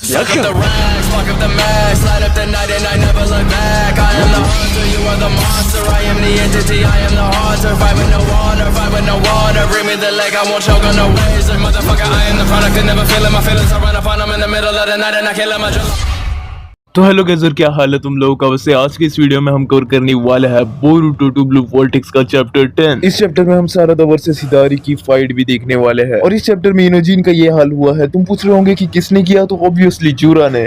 Suck up the rags, fuck up the max, light up the night and I never look back. I am the hunter, you are the monster. I am the entity, I am the haunter. Fight with no water, fight with no water. Bring me the leg, I won't choke on no waves. Like motherfucker, I am the product that never feeling my feelings. I run up on them in the middle of the night and I kill them. तो hello guys, और क्या हाल है तुम लोगों का। वैसे आज के इस वीडियो में हम कवर करने वाले हैं बोरुटो 2 ब्लू वोल्टेक्स का चैप्टर 10। इस चैप्टर में हम सारादा वर्सेस हिदारी की फाइट भी देखने वाले हैं। और इस चैप्टर में इनोजीन का ये हाल हुआ है। तुम पूछ रहे होंगे कि किसने किया, तो ऑब्वियसली जूरा ने।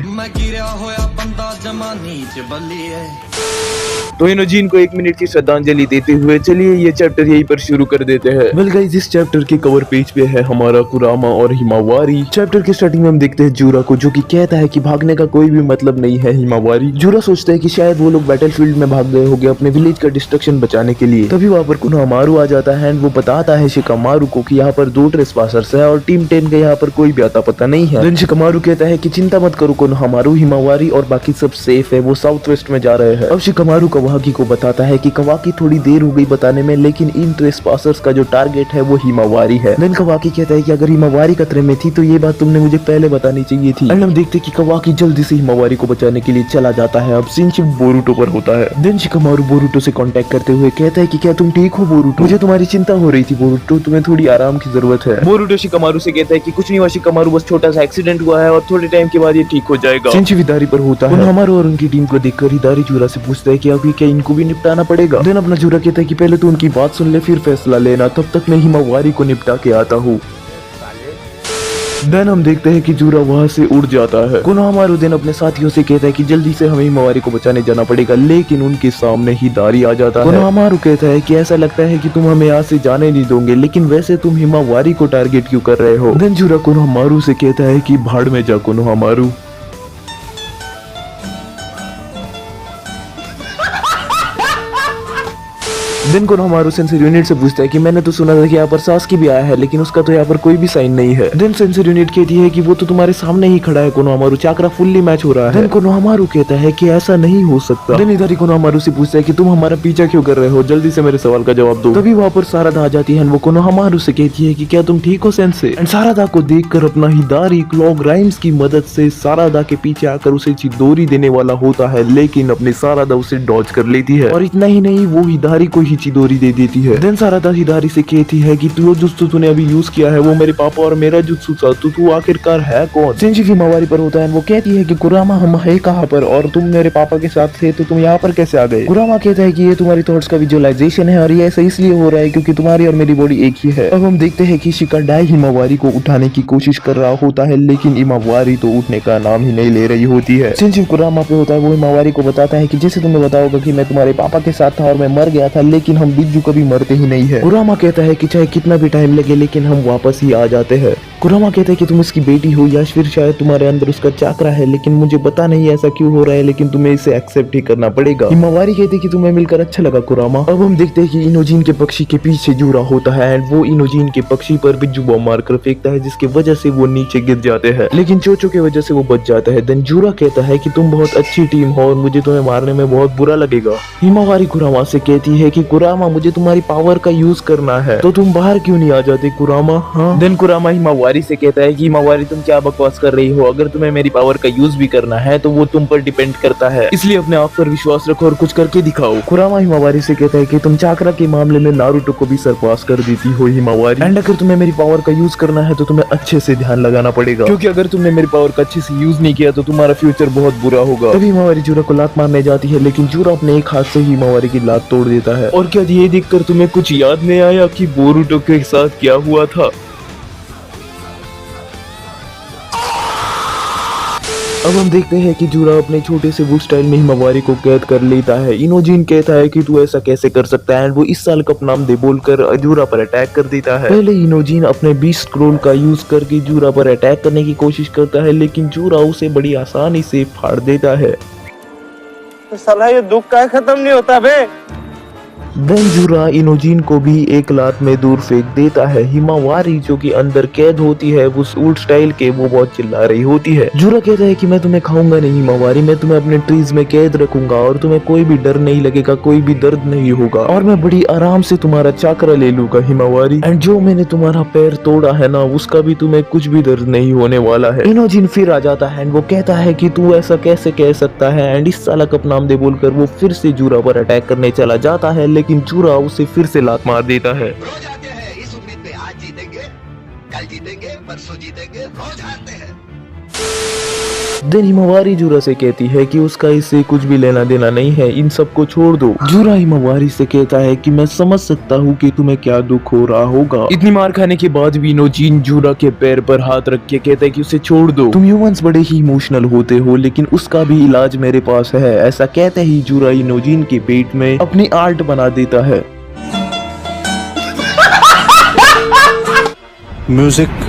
तो इनोजीन को 1 मिनट की श्रद्धांजलि देते हुए चलिए ये चैप्टर यहीं पर शुरू कर देते हैं। वेल गाइस, इस चैप्टर के कवर पेज पे है हमारा कुरामा और हिमावारी। चैप्टर के स्टार्टिंग में हम देखते हैं जूरा को, जो कि कहता है कि भागने का कोई भी मतलब नहीं है हिमावारी। जूरा सोचता है कि शायद वो लोग बैटलफील्ड में भाग गए होंगे अपने विलेज का डिस्ट्रक्शन बचाने के लिए। तभी वहाँ पर कोनोहामारू आ जाता है एंड वो बताता है शिकामारू को कि यहाँ पर 2 ट्रेसपासर्स है और टीम 10 के यहाँ पर कोई भी आता पता नहीं है। देन शिकामारू कहता है कि चिंता मत करो कोनोहामारू, हिमावारी और बाकी सब सेफ है, वो साउथ वेस्ट में जा रहे हैं। अब शिकामारू कवाकी को बताता है कि कवाकी थोड़ी देर हो गई बताने में, लेकिन इन ट्रेसपासर्स का जो टारगेट है वो हिमावारी है। देन कवाकी कहता है कि अगर हिमावारी खतरे में थी तो ये बात तुमने मुझे पहले बतानी चाहिए थी। एंड हम देखते कि कवाकी जल्दी से हिमावारी को बचाने के लिए चला जाता है। अब सीन शिफ्ट बोरुटो पर होता है। देन शिकामारू बोरुटो से कांटेक्ट करते हुए कहता है कि क्या तुम ठीक हो बोरुटो, मुझे तुम्हारी चिंता हो रही थी बोरुटो, तुम्हें थोड़ी आराम की जरूरत है। बोरुटो शिकामारू से कहता है कि कुछ नहीं हुआ शिकामारू, बस छोटा सा एक्सीडेंट हुआ है और थोड़े टाइम के बाद ये ठीक हो जाएगा। सीन शिफ्ट हिदारी पर होता है। हमारो और उनकी टीम को देखकर हिदारी जूरा से पूछता है कि अभी क्या इनको भी निपटाना पड़ेगा। देन अपना जूरा कहता है कि पहले तो उनकी बात सुन ले फिर फैसला लेना, तब तक मैं हिमावारी को निपटा के आता हूँ। देन हम देखते हैं कि जूरा वहाँ से उड़ जाता है। कोनोहामारू देन अपने साथियों से कहता है कि जल्दी से हमें हिमावारी को बचाने जाना पड़ेगा, लेकिन उनके सामने हिदारी आ जाता है। कोनोहामारू कहता है कि ऐसा लगता है कि तुम हमें यहाँ से जाने नहीं दोगे, लेकिन वैसे तुम हिमावारी को टारगेट क्यों कर रहे हो। देन जूरा कोनोहामारू से कहता है कि भाड़ में जा कोनोहामारू। दिन कोनोहामारू सेंसर यूनिट से पूछता है कि मैंने तो सुना था कि यहाँ पर सास्की भी आया है, लेकिन उसका तो यहाँ पर कोई भी साइन नहीं है। दिन सेंसर यूनिट कहती है कि वो तो तुम्हारे सामने ही खड़ा है कोनोहामारू, चाकरा फुल्ली मैच हो रहा है। दिन कोनोहामारू कहता है कि ऐसा नहीं हो सकता। दिन हिदारी कोनोहामारू से पूछता है कि तुम हमारा पीछा क्यों कर रहे हो, जल्दी से मेरे सवाल का जवाब दो। तभी वहाँ पर सारादा आ जाती है। वो कोनोहामारू से कहती है कि क्या तुम ठीक हो सेंसे। एंड सारादा को देखकर अपना हिदारी क्लॉग राइम्स की मदद से सारादा के पीछे आकर उसे चिदोरी देने वाला होता है, लेकिन अपनी सारादा उसे डॉज कर लेती है। और इतना ही नहीं, वो हिदारी को ही चिदोरी दे देती है। देन सारादा हिदारी से कहती है कि जो जुत्सु तूने अभी यूज किया है वो मेरे पापा और मेरा जुत्सु था, तो तू आखिरकार है कौन। सेंजी हिमावारी पर होता है। वो कहती है कि कुरामा हम है कहाँ पर, और तुम मेरे पापा के साथ थे तो तुम यहाँ पर कैसे आ गए। कुरामा कहता है कि ये तुम्हारी थॉट्स का विजुअलाइजेशन है और ये ऐसा इसलिए हो रहा है क्योंकि तुम्हारी और मेरी बॉडी एक ही है। अब हम देखते हैं कि शिकाडाई हिमावारी को उठाने की कोशिश कर रहा होता है, लेकिन हिमावारी तो उठने का नाम ही नहीं ले रही होती है। सेंजी कुरामा पे होता है। वो हिमावारी को बताता है कि जैसे तुम्हें बताओगे कि मैं तुम्हारे पापा के साथ था और मैं मर गया था, लेकिन हम बिज्जू कभी मरते ही नहीं है। कुरामा कहता है कि चाहे कितना भी टाइम लगे लेकिन हम वापस ही आ जाते हैं। कुरामा कहता है कि तुम इसकी बेटी हो या फिर शायद तुम्हारे अंदर उसका चाकरा है, लेकिन मुझे पता नहीं ऐसा क्यों हो रहा है, लेकिन तुम्हें इसे एक्सेप्ट ही करना पड़ेगा। हिमावारी कहती है कि तुम्हें मिलकर अच्छा लगा कुरामा। अब हम देखते हैं कि इनोजीन के पक्षी के पीछे जूरा होता है एंड वो इनोजीन के पक्षी पर बिज्जू बॉम्ब मारकर फेंकता है, जिसकी वजह से वो नीचे गिर जाते हैं, लेकिन चोचो की वजह से वो बच जाता है। देन जूरा कहता है कि तुम बहुत अच्छी टीम हो और मुझे तुम्हें मारने में बहुत बुरा लगेगा। हिमावारी कुरामा से कहती है कि कुरामा मुझे तुम्हारी पावर का यूज करना है, तो तुम बाहर क्यों नहीं आ जाते कुरामा। हाँ। देन कुरामा हिमावारी से कहता है कि हिमावारी तुम क्या बकवास कर रही हो, अगर तुम्हें मेरी पावर का यूज भी करना है तो वो तुम पर डिपेंड करता है, इसलिए अपने आप पर विश्वास रखो और कुछ करके दिखाओ। कुरामा हिमावारी से कहता है कि तुम चाकरा के मामले में नारुतो को भी सरपास कर देती हो हिमावारी, एंड अगर तुम्हें मेरी पावर का यूज करना है तो तुम्हें अच्छे से ध्यान लगाना पड़ेगा, क्योंकि अगर तुमने मेरी पावर का अच्छे से यूज नहीं किया तो तुम्हारा फ्यूचर बहुत बुरा होगा। तभी हिमावारी जूरा को लात मारने जाती है, लेकिन जूरा अपने एक हाथ से हिमावारी की लात तोड़ देता है। और क्या ये देखकर तुम्हें कुछ याद नहीं आया कि बोरुटो के साथ क्या हुआ था। अब हम देखते हैं कि जूरा अपने छोटे से वुड स्टाइल में हिमावारी को कैद कर लेता है। इनोजीन कहता है कि तू ऐसा कैसे कर सकता है, एंड वो इस साल कप नाम दे बोलकर जूरा पर अटैक कर देता है। पहले इनोजीन अपने बीस्ट स्क्रोल का यूज करके जूरा पर अटैक करने की कोशिश करता है, लेकिन जूरा उसे बड़ी आसानी से फाड़ देता है। साला ये दुख का खत्म नहीं होता बे। देन जुरा इनोजिन को भी एक लात में दूर फेंक देता है। हिमावारी जो कि अंदर कैद होती है वो सूट स्टाइल के वो बहुत चिल्ला रही होती है। जुरा कहता है कि मैं तुम्हें खाऊंगा नहीं हिमावारी, मैं तुम्हें अपने ट्रीज में कैद रखूंगा और तुम्हें कोई भी डर नहीं लगेगा, कोई भी दर्द नहीं होगा और मैं बड़ी आराम से तुम्हारा चाकरा ले लूंगा हिमावारी। एंड जो मैंने तुम्हारा पैर तोड़ा है ना उसका भी तुम्हें कुछ भी दर्द नहीं होने वाला है। इनोजिन फिर आ जाता है एंड वो कहता है कि तू ऐसा कैसे कह सकता है एंड इस साला का नाम दे बोलकर वो फिर से जुरा पर अटैक करने चला जाता है, लेकिन जुरा उसे फिर से लात मार देता है। रोज आते हैं इस उम्मीद में आज जीतेंगे, कल जीतेंगे, परसों जीतेंगे, रोज आते हैं। देन हिमावारी जुरा से कहती है कि उसका इससे कुछ भी लेना देना नहीं है, इन सब को छोड़ दो। जुरा हिमावारी से कहता है कि मैं समझ सकता हूँ कि तुम्हें क्या दुख हो रहा होगा। इतनी मार खाने के बाद भी इनोजिन जुरा के पैर पर हाथ रख के कहता है कि उसे छोड़ दो, तुम ह्यूमंस बड़े ही इमोशनल होते हो लेकिन उसका भी इलाज मेरे पास है। ऐसा कहते ही जुरा इनोजिन के पेट में अपनी आर्ट बना देता है। म्यूजिक।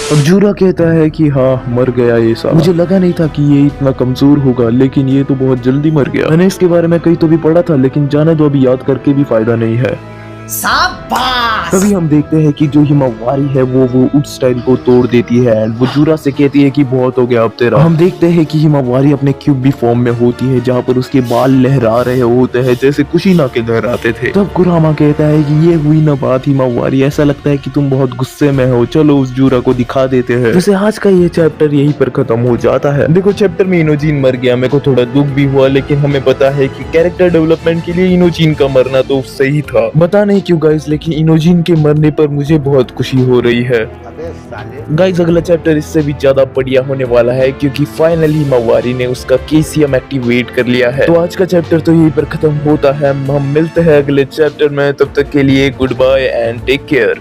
अब जुरा कहता है कि हाँ मर गया ये साला, मुझे लगा नहीं था कि ये इतना कमजोर होगा लेकिन ये तो बहुत जल्दी मर गया। मैंने इसके बारे में कहीं तो भी पढ़ा था लेकिन जाने दो, अभी याद करके भी फायदा नहीं है। तभी हम देखते हैं कि जो हिमावारी है वो उड स्टाइल को तोड़ देती है एंड वो जुरा से कहती है कि बहुत हो गया अब तेरा। हम देखते हैं कि हिमावारी अपने क्यूबी फॉर्म में होती है जहाँ पर उसके बाल लहरा रहे होते हैं जैसे कुशीना के लहराते थे। तब कुरामा कहता है कि ये हुई ना बात हिमावारी, ऐसा लगता है कि तुम बहुत गुस्से में हो, चलो उस जुरा को दिखा देते हैं। वैसे आज का ये चैप्टर यहीं पर खत्म हो जाता है। देखो चैप्टर में इनोजिन मर गया, मेरे को थोड़ा दुख भी हुआ लेकिन हमें पता है कि कैरेक्टर डेवलपमेंट के लिए इनोजिन का मरना तो सही था। बता नहीं क्यों गाइस लेकिन इनोजिन के मरने पर मुझे बहुत खुशी हो रही है। गाइस अगला चैप्टर इससे भी ज्यादा बढ़िया होने वाला है क्योंकि फाइनली हिमावारी ने उसका केसीएम एक्टिवेट कर लिया है। तो आज का चैप्टर तो यहीं पर खत्म होता है, हम मिलते हैं अगले चैप्टर में, तब तक के लिए goodbye and take care.